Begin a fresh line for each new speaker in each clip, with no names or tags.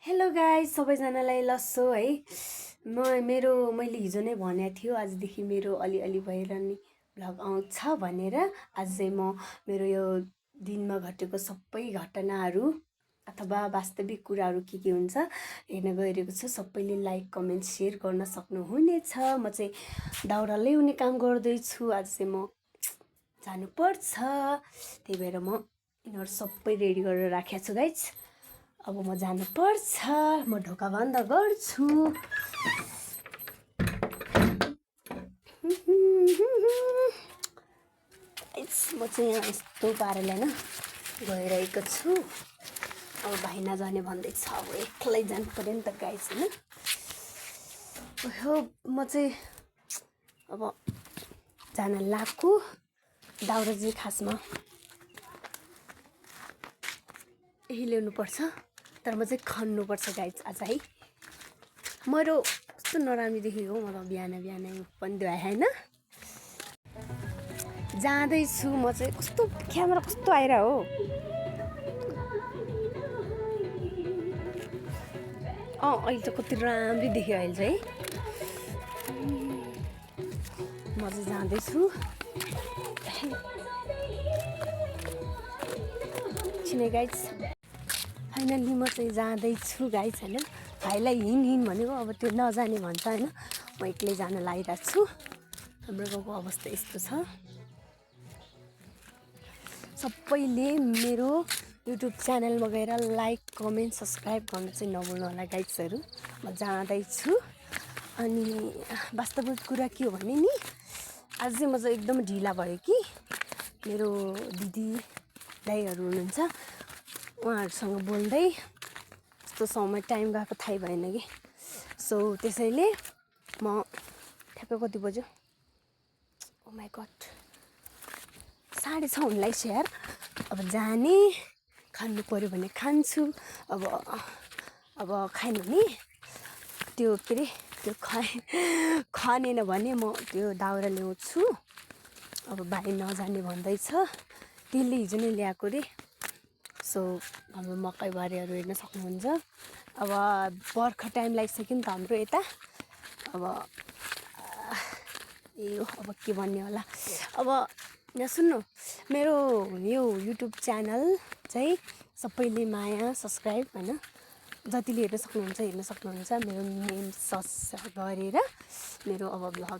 Hello guys सबैजनालाई लस्सो है मैले हिजो नै भनेको थियो आजदेखि मेरो अलिअलि भएर नि भ्लग आउँछ भनेर। आज चाहिँ म मेरो यो दिनमा घटेको सबै घटनाहरू अथवा वास्तविक कुराहरू के हुन्छ हेर्न गइरहेको छु। सबैले लाइक कमेन्ट सेयर गर्न सक्नुहुनेछ। म चाहिँ दाउरा ल्याउने काम गर्दैछु। आज चाहिँ म जानुपर्छ, त्यही भएर म यिनीहरू सबै रेडी गरेर राखेको छु गाइस। अब म जानुपर्छ, म ढोका बन्द गर्छु। म चाहिँ यहाँ यस्तो पाराले होइन गइरहेको छु। अब भाइ नजाने भन्दैछ, अब एक्लै जानु पऱ्यो नि त गाइस होइन। हो म चाहिँ अब जान लाग्छु। दाउरा चाहिँ खासमा यही ल्याउनुपर्छ, तर म चाहिँ खन्नुपर्छ गाइस आज है। मेरो कस्तो नराम्रो देखेको म त बिहान पनि धुवाएँ होइन। जाँदैछु म चाहिँ। कस्तो क्यामेरा कस्तो आएर हो। अहिले त कति राम्रो देख्यो अहिले चाहिँ। म चाहिँ जाँदैछु छिनै गाइस। फाइनल्ली म चाहिँ जाँदैछु गाइस होइन। भाइलाई हिँड भनेको अब त्यो नजाने भन्छ होइन। म एक्लै जान लागिरहेको छु। हाम्रो गाउँको अवस्था यस्तो छ। सबैले मेरो युट्युब च्यानलमा गएर लाइक कमेन्ट सब्सक्राइब गर्न चाहिँ नभुल्नु होला गाइसहरू। म जाँदैछु। अनि वास्तविक कुरा के हो भने नि, आज चाहिँ म चाहिँ एकदम ढिला भयो कि मेरो दिदी दाइहरू हुनुहुन्छ, उहाँहरूसँग बोल्दै यस्तो समय टाइम गएको थाहै भएन कि। सो त्यसैले म ठ्याक्कै कति बज्यो, ओ माई गड 6:30 हुन लाग्छ यार। अब जाने, खानु पऱ्यो भने खान्छु। अब खाएन भने त्यो के अरे त्यो खनेन भने म त्यो दाउरा ल्याउँछु। अब भाइ नजाने भन्दैछ, त्यसले हिजो नै ल्याएको रे। सो हाम्रो मकैबारीहरू हेर्न सक्नुहुन्छ। अब बर्खा टाइम लागिसक्यो नि त हाम्रो यता। अब अब के भन्ने होला। अब यहाँ सुन्नु, मेरो यो युट्युब च्यानल चाहिँ सबैले माया सब्सक्राइब होइन जतिले हेर्न सक्नुहुन्छ। मेरो नेम सर्च गरेर मेरो अब भ्लग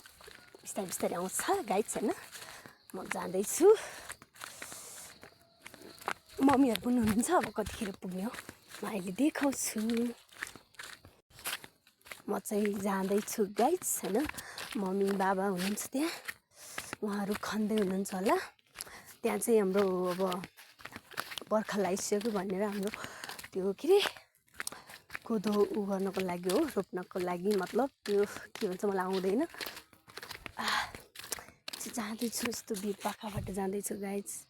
बिस्तारै आउँछ गाइस होइन। म जाँदैछु। मम्मीहरू पनि हुनुहुन्छ। अब कतिखेर पुग्ने हो म अहिले देखाउँछु। म चाहिँ जाँदैछु गाइस होइन। मम्मी बाबा हुनुहुन्छ त्यहाँ, उहाँहरू खन्दै हुनुहुन्छ होला। त्यहाँ चाहिँ हाम्रो अब बर्खा लगाइसक्यो भनेर हाम्रो त्यो के अरे कोदो गर्नको लागि हो, रोप्नको लागि। मतलब त्यो के भन्छ मलाई आउँदैन। जाँदैछु यस्तो भिर पाखाबाट जाँदैछु गाइस।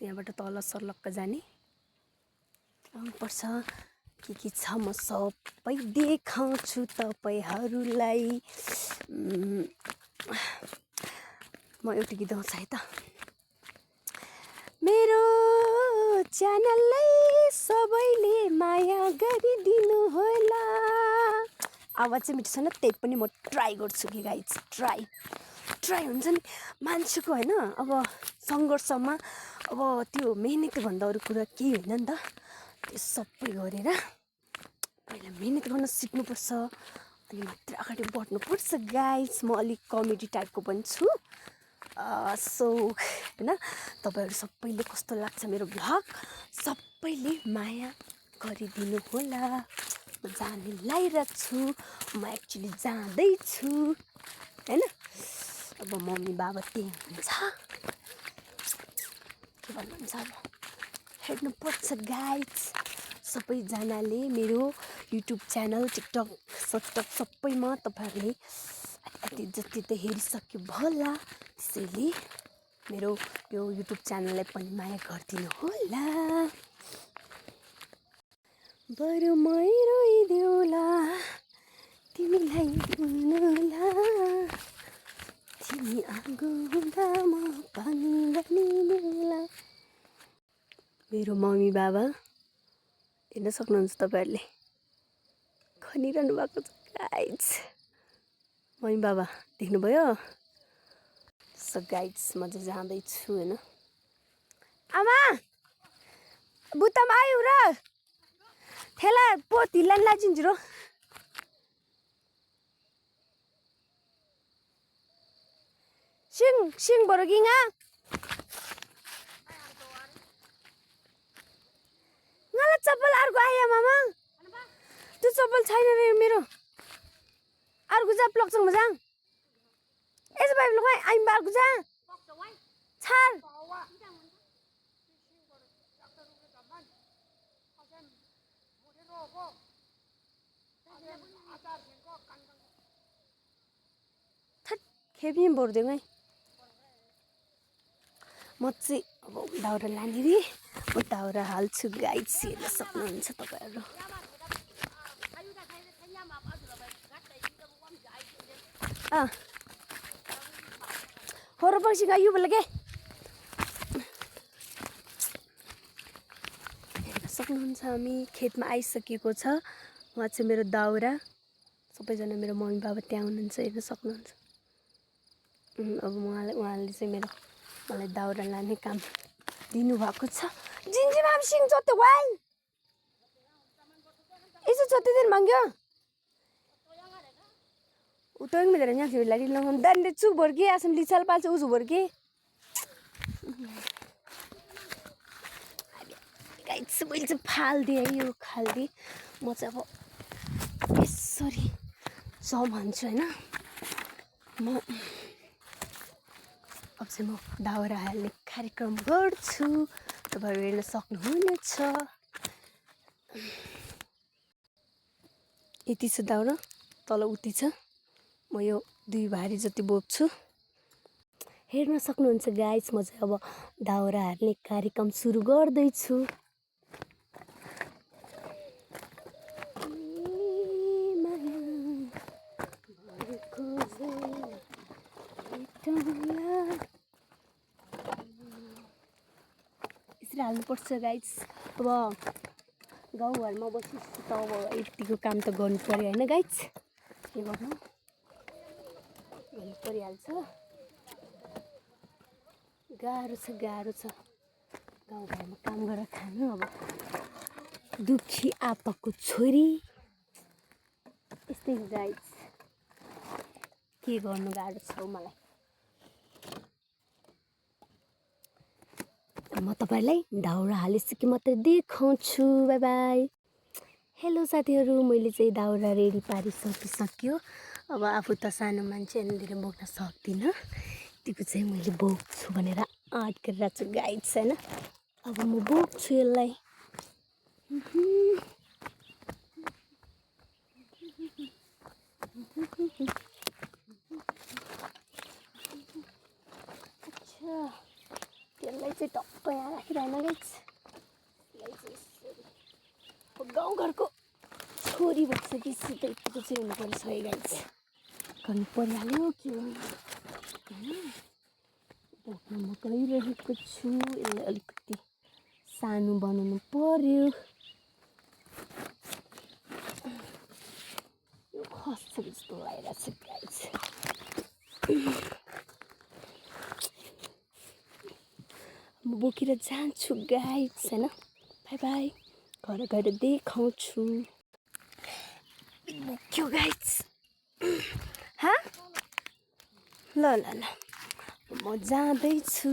यहाँबाट तल सर्लक्क जाने आउनुपर्छ। के छ म सबै देखाउँछु तपाईँहरूलाई। म एउटा गीत गाउँछु है त। मेरो च्यानललाई सबैले माया गरिदिनु होला। आवाज चाहिँ मिठो छैन, त्यही पनि म ट्राई गर्छु कि गाइस। ट्राई हुन्छ नि मान्छेको होइन। अब सङ्घर्षमा अब त्यो मेहनतभन्दा अरू कुरा केही होइन नि त। त्यो सबै गरेर पहिला मेहनत गर्न सिक्नुपर्छ, अनि मात्र अगाडि बढ्नुपर्छ गाइस। म अलिक कमेडी टाइपको पनि छु। सो होइन तपाईँहरू सबैले कस्तो लाग्छ मेरो भ्लग, सबैले माया गरिदिनु होला। म जाने लागिरहेको छु। म एक्चुली जाँदैछु होइन। अब मम्मी बाबा त्यही हुनुहुन्छ, के भन्नुहुन्छ अब हेर्नुपर्छ गाइस। सबैजनाले मेरो युट्युब च्यानल टिकटक सटक सबैमा तपाईँहरूले जति त हेरिसक्यो होला। त्यसैले मेरो यो युट्युब च्यानललाई पनि माया गरिदिनु होला। बरु मै रोइदेऊला तिमीलाई रुनुला, तिमी आगोमा म पाङ्गलिनुला। मेरो मम्मी बाबा हेर्न सक्नुहुन्छ तपाईँहरूले। खनिरहनु भएको छ गाइज। मम्मी बाबा देख्नुभयो? सो गाइज म चाहिँ जाँदैछु होइन। आमा बुतम आयो र ठेला पो ढिल्ला लाजिन्छु र सिङ बरु गिङा ngala चप्पल अर्को आयो मामा त्यो चप्पल छैन रे मेरो अर्को जा प्लक्सङ मजाङ यसो बाइ लगाइ आइम अर्को जा छार खेपिम बर्दै है म चाहिँ अब दाउरा लाने रे म दाउरा हाल्छु गाइस हेर्न सक्नुहुन्छ तपाईहरु होर पछि गयो बोल के हेर्न सक्नुहुन्छ हामी खेतमा आइसकेको छ वहाँ चाहिँ मेरो दाउरा सबैजना मेरो मम्मी बाबा त्यहाँ हुनुहुन्छ हेर्न सक्नुहुन्छ अब उहाँले चाहिँ मलाई दाउरा लाने काम दिनुभएको छ जिन्जी माम सिङ जोते वाइ यसो जोते दिन माग्यो उतोङ मिलेर यहाँ थियो लागि लहन दण्डे छु भर्के आसम लिचाल पाल्छ उजु भर्के गाइस मैले चाहिँ फाल्दिए यो खाल्दी म चाहिँ अब यसरी सम्हाल्छु हैन म अब चाहिँ म दाउरा हाल्ने कार्यक्रम गर्छु तपाईहरु हेर्न सक्नुहुनेछ यति छ दाउरा तल उति छ म यो 2 भारी जति बोक्छु हेर्न सक्नुहुन्छ गाइस म चाहिँ अब दाउरा हाल्ने कार्यक्रम सुरु गर्दै छु यसरी हाल्नुपर्छ गाइस अब गाउँघरमा बसेपछि त अब यतिको काम त गर्नु पर्यो हैन गाइस के गर्नु गर्नु परिहाल्छ गाह्रो छ गाउँघरमा काम गरेर खानु अब दुखी आपाको छोरी यस्तै गाइस के गर्नु गाह्रो छ मलाई म तपाईलाई दाउरा हालिसके मात्रै देखाउँछु बाइ बाइ हेलो साथीहरु मैले चाहिँ दाउरा रेडी पारिसकियो अब आफू त सानो मान्छे अनि धेरै बोक्न सक्दिन त्यतिको चाहिँ मैले बोक्छु भनेर आँट गरिरहेको छु गाइस हैन अब म बोक्छु यसलाई अच्छा त्यसलाई चाहिँ टक्क यहाँ राखिरहन गाइस गाउँघरको छोरी भइसकेपछि त यतिको चाहिँ हुनुपर्छ है गाइस गर्नु परिहाल्यो के गर्नु बोक्न म गइरहेको छु यसलाई अलिकति सानो बनाउनु पर्यो यो खस्छ जस्तो लागिरहेछ गाइस म बोकेर जान्छु गाइस हैन बाइ बाइ घर गएर देखाउँछु बोक्यो गाइस हा ल म जाँदैछु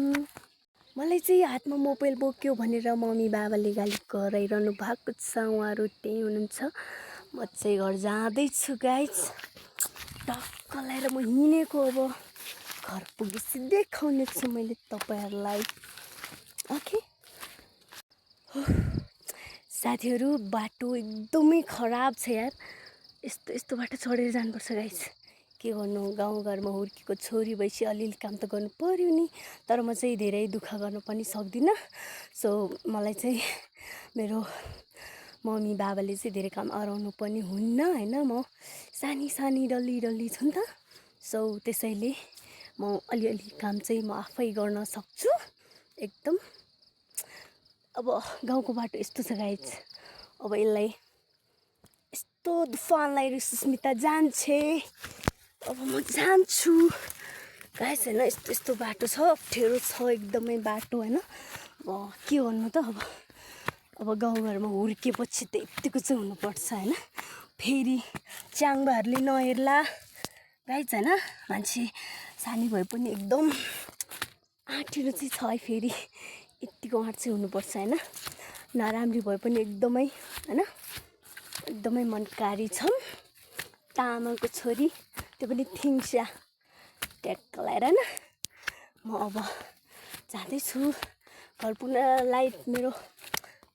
मलाई चाहिँ हातमा मोबाइल बोक्यो भनेर मम्मी बाबाले गाली कराइरहनु भएको छ उहाँहरू त्यही हुनुहुन्छ म चाहिँ घर जाँदैछु गाइस टक्क लाएर म हिँडेको अब घर पुगेपछि देखाउने छु मैले तपाईहरुलाई ओके साथीहरु बाटो एकदमै खराब छ यार यस्तो बाटो चढेर जानुपर्छ गाइस के गर्नु गाउँघरमा हुर्केको छोरी भएपछि अलिअलि काम त गर्नु पर्यो नि तर म चाहिँ धेरै दुःख गर्न पनि सक्दिनँ सो मलाई चाहिँ मेरो मम्मी बाबाले चाहिँ धेरै काम अराउनु पनि हुन्न हैन म सानी डल्ली छु नि त सो त्यसैले म अलिअलि काम चाहिँ म आफै गर्न सक्छु एकदम अब गाउँको बाटो यस्तो छ गाइस अब यसलाई यस्तो कस्तो तुफान लागिरहेको सुस्मिता जान्छे अब म जान्छु गाइस होइन यस्तो यस्तो बाटो छ अप्ठ्यारो छ एकदमै बाटो होइन अब के गर्नु त अब गाउँघरमा हुर्केपछि त यतिको चाहिँ हुनुपर्छ होइन फेरि च्याङ्बाहरूले नहेर्ला गाइस होइन मान्छे सानी भए पनि एकदम आँटिलो चाहिँ छ है फेरि यतिको आँट चाहिँ हुनुपर्छ होइन नराम्री भए पनि एकदमै होइन एकदमै मनकारी छौँ तामाङको छोरी त्यो पनि थिङ्सा ट्याक्क लगाएर होइन म अब जाँदैछु घर पुग्नलाई मेरो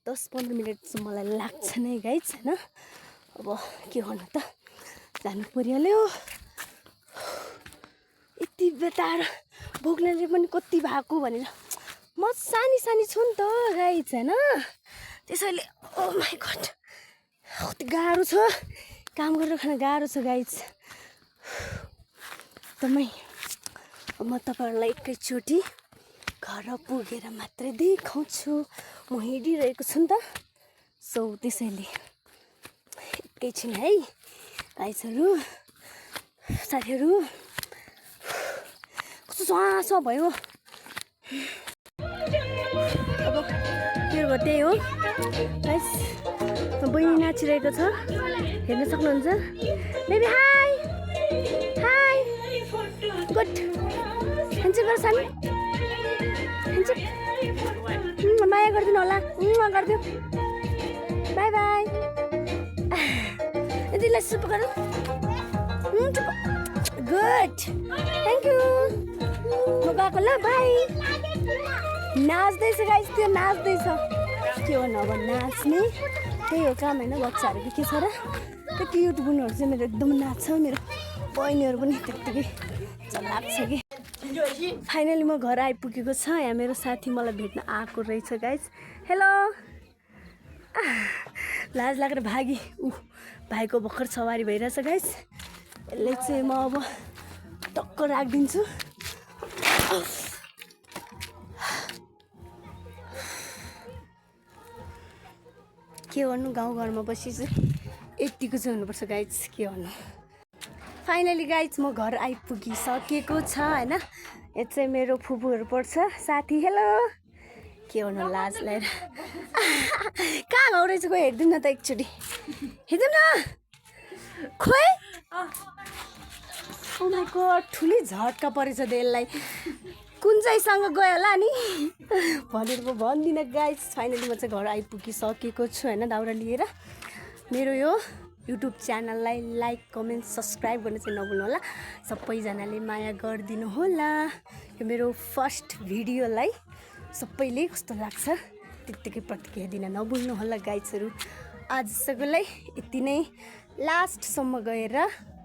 10-15 मिनट चाहिँ मलाई लाग्छ नै गाइस होइन अब के गर्नु त जानु परिहाल्यो यति बेतार भोग्नेले पनि कति भएको भनेर म सानी छु नि त गाइस होइन त्यसैले ओ माई गड कति गाह्रो छ काम गरेर खान गाह्रो छ गाइस एकदमै म तपाईँहरूलाई एकैचोटि घर पुगेर मात्रै देखाउँछु म हिँडिरहेको छु नि त सो त्यसैले एकैछिन है गाइसहरू साथीहरू कस्तो स्वास भयो अब मेरो त्यही हो गाइस बहिनी नाचिरहेको छ हेर्न सक्नुहुन्छ baby hi high good handshake गर सानो ह्यान्डसेक माया गरिदिनु होला गरिदियो बाई बाई यतिलाई सुप गर गुड थ्याङ्क यू म गएको ल बाई नाच्दैछ गाइस त्यो नाच्दैछ के भन्नु अब नाच्ने त्यही हो काम होइन बच्चाहरू के छ र त्यो क्युट बुनुहरू चाहिँ मेरो एकदम नाच्छ मेरो बहिनीहरू पनि त्यत्तिकै चलाक छ कि फाइनली म घर आइपुगेको छ यहाँ मेरो साथी मलाई भेट्न आएको रहेछ गाइस हेलो लाज लागेर भागी भाइको भर्खर सवारी भइरहेछ गाइस यसले चाहिँ म अब टक्क राखिदिन्छु के गर्नु गाउँघरमा बसी चाहिँ यतिको चाहिँ हुनुपर्छ गाइस के गर्नु फाइनली गाइस म घर आइपुगिसकेको छ होइन यो चाहिँ मेरो फुपूहरू पर्छ साथी हेलो के गर्नु लाज लगाएर कहाँ गाउँ रहेछ खोइ हेरिदिउँ न त एकचोटि हेरिदिउँ न खोइ ओ माई गड ठुलै झट्का परेछ त्यसलाई कुन चाहिँसँग गयो होला नि भनेर म भन्दिनँ गाइस फाइनली म चाहिँ घर आइपुगिसकेको छु होइन दाउरा लिएर मेरो यो युट्युब च्यानललाई लाइक कमेन्ट सब्सक्राइब गर्न चाहिँ नभुल्नु होला सबैजनाले माया गरिदिनु होला यो मेरो फर्स्ट भिडियोलाई सबैले कस्तो लाग्छ त्यत्तिकै प्रतिक्रिया दिन नभुल्नु होला गाइसहरू आजसम्मलाई यति नै लास्टसम्म गएर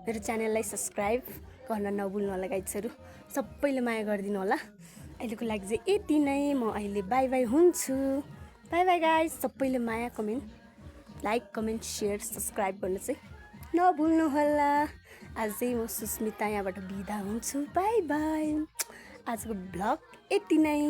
मेरो च्यानललाई सब्सक्राइब गर्न नभुल्नु होला गाइसहरू सबैले माया गरिदिनु होला अहिलेको लागि चाहिँ यति नै म अहिले बाई बाई हुन्छु बाई बाई गाइस सबैले माया comment like comment share subscribe गर्न चाहिँ नभुल्नु होला आज चाहिँ म सुस्मिता यहाँबाट बिदा हुन्छु बाई बाई आजको भ्लग यति नै